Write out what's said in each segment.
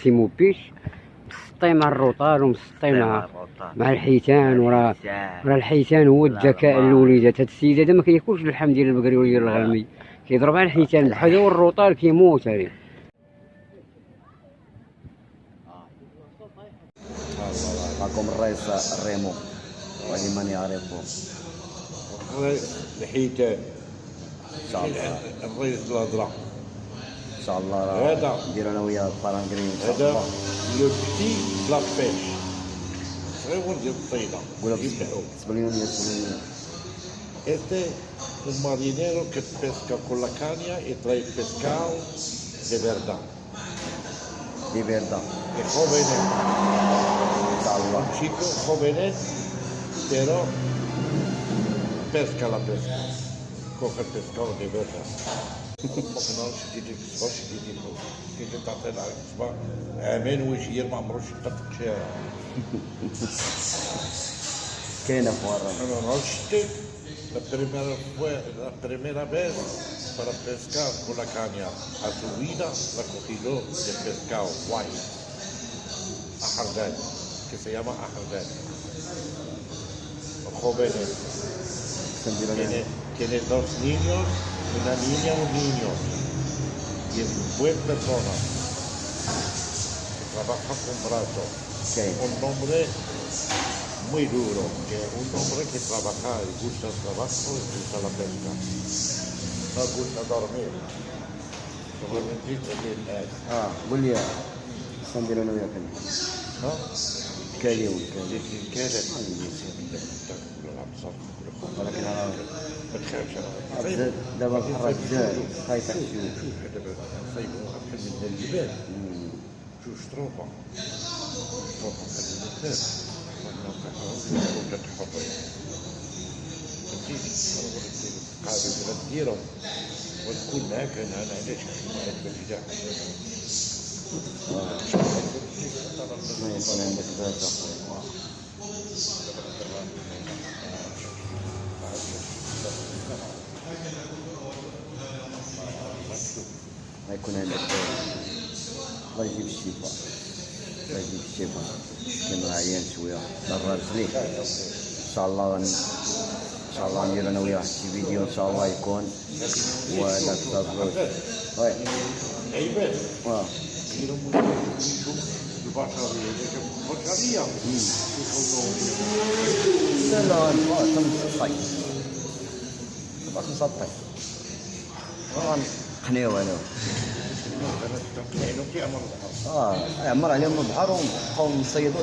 سيمو بيش مسطي مع الروطال ومسطي مع الحيتان. وراه الحيتان هو الذكاء الوليدات. هاد السيد هذا ما كياكلش اللحم ديال البقري ولا ديال الغنمي، كيضرب على الحيتان بحال هو الروطال كيموت عليه. معكم الرئيس الريمو ولمن يعرفه الحيتان ان شاء الله. الرئيس الهضره ان شاء الله هذا نديرو انا وياه البارانكرين ان شاء هذا الله. لو بتي لا بيش صغير ديال الصيده. قولها بالاسبانيوليه. Este un marinero que pesca con la caña y trae pescado de verdad. دي بيردا Es joven, ان شاء الله. un chico joven, pero pesca la pesca. Coge el pescado de verdad. Porque no شديد الصباح شديد الموت. كي تعطي على الصباح عامين ويشير ما عمروش يقطع شارع. كاينه في ورا. Bueno, no stick. La primera vez para pescar con la caña a su vida la cogido de pescado guay, ajardán, que se llama ajardán. Los jóvenes, tiene dos niños, una niña y un niño, y es una buena persona, que trabaja con brazo, un hombre muy duro, que un hombre que trabaja y gusta el trabajo y gusta la pesca. No gusta dormir. Solamente el قول لي نديرو انا وياك ¿no? كاليون ¿Qué es ولكن انا ما تخافش انا دابا نحرك الجهل خايف تشوف. نصيبوا احسن من الجبال. شو شطروبه خلي الناس تحفظ قاعدة تديرهم وتكون معاك. انا علاش معاك بالبداية ما يكون عندك ذات ما يكون عندك الله يجيب الشفاء. الله يجيب الشفاء. كان عيان شويه ضرر رجليه ان شاء الله. ان شاء الله ندير انا وياه شي فيديو ان شاء الله يكون وهذاك الزوج وي عيبات واه البشرية لا لا تنسطي باش نسطي غنقنيو انا عمر عليهم البحر وبقاو نصيدو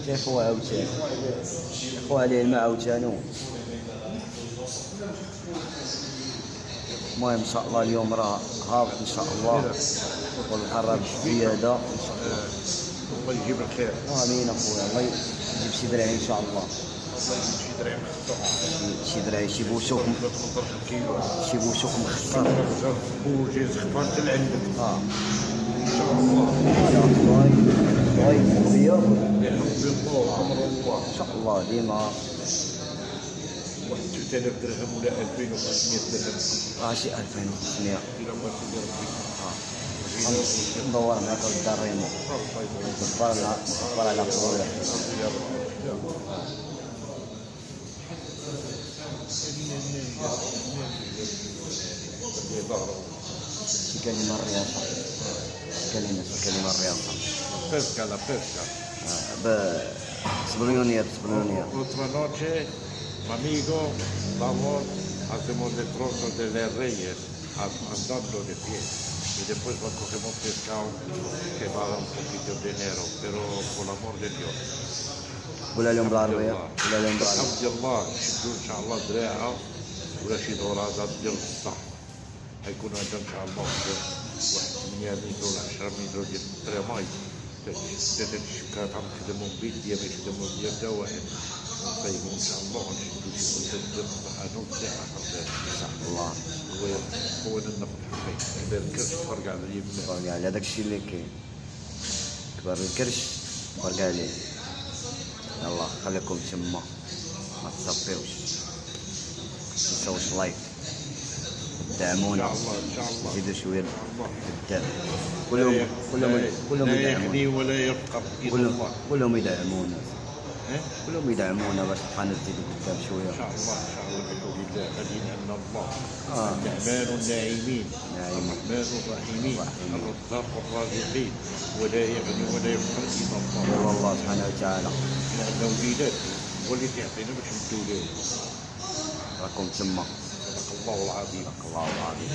تيخوا عاوتاني يخوا عليه الماء عاوتاني. المهم ان شاء الله اليوم راه هابط ان شاء الله والبحر راه بزياده ان شاء الله. الله يجيب الخير. امين اخويا. الله يجيب شي درعي ان شاء الله. الله يجيب شي درعي شي درعي شي بوشوك شي بوشوك مخصر بوجي زخفات لعندك ان شاء الله. الله يحفظك بحب الله امر الله ان شاء الله ديما. 3000 درهم ولا 2500 درهم شي 2500 الى ما سيدي ربي. ندور معاك الدار ريمو دبر على خويا. شي كلمة الرياضة كلمة الرياضة la pesca. Sbrunionier. Otra noche, amigo, vamos, hacemos el trozo de los reyes andando de pie. Y después cogemos pescado que va a dar un poquito de dinero, pero por amor de Dios. ولا اليوم بالعربية ولا اليوم بالعربية. عبد الله نشدو ان شاء الله دراعه ولا شي دورات ديال الصح. حيكون عندنا ان شاء الله واحد 8 متر ولا 10 متر ديال التراماي. ثلاثة الشبكات عم نخدمهم بيديا ما يخدمهم بيد واحد. ونصيبو ان شاء الله ونشدو شي منتج ديال الصحة نوزعها ان شاء الله. هو ناخذ حقي. كبر الكرش تفرق على اليمين. تفرق على هذاك الشيء اللي كاين. كبر الكرش تفرق عليه. يلا خليكم تما ما تصفيوش. متنساوش لايك دعمونا ان شاء الله زيدوا شويه الله. الدعم. لا كلهم لا يدعمونا، يغني ولا يفقر الا الله. كلهم يدعمونا، ها؟ كلهم يدعمونا باش نبقى نزيدو قدام شويه. ان شاء الله بحول الله غادي لان الله آه. النعمان الناعمين نعم. الرحمن الرحيمين الرزاق الرازقين ولا يغني ولا يفقر الا الله. والله سبحانه وتعالى حنا عندنا وليدات هو اللي تيعطينا باش ندو ليه. راكم تما. صدق الله العظيم. الله العظيم.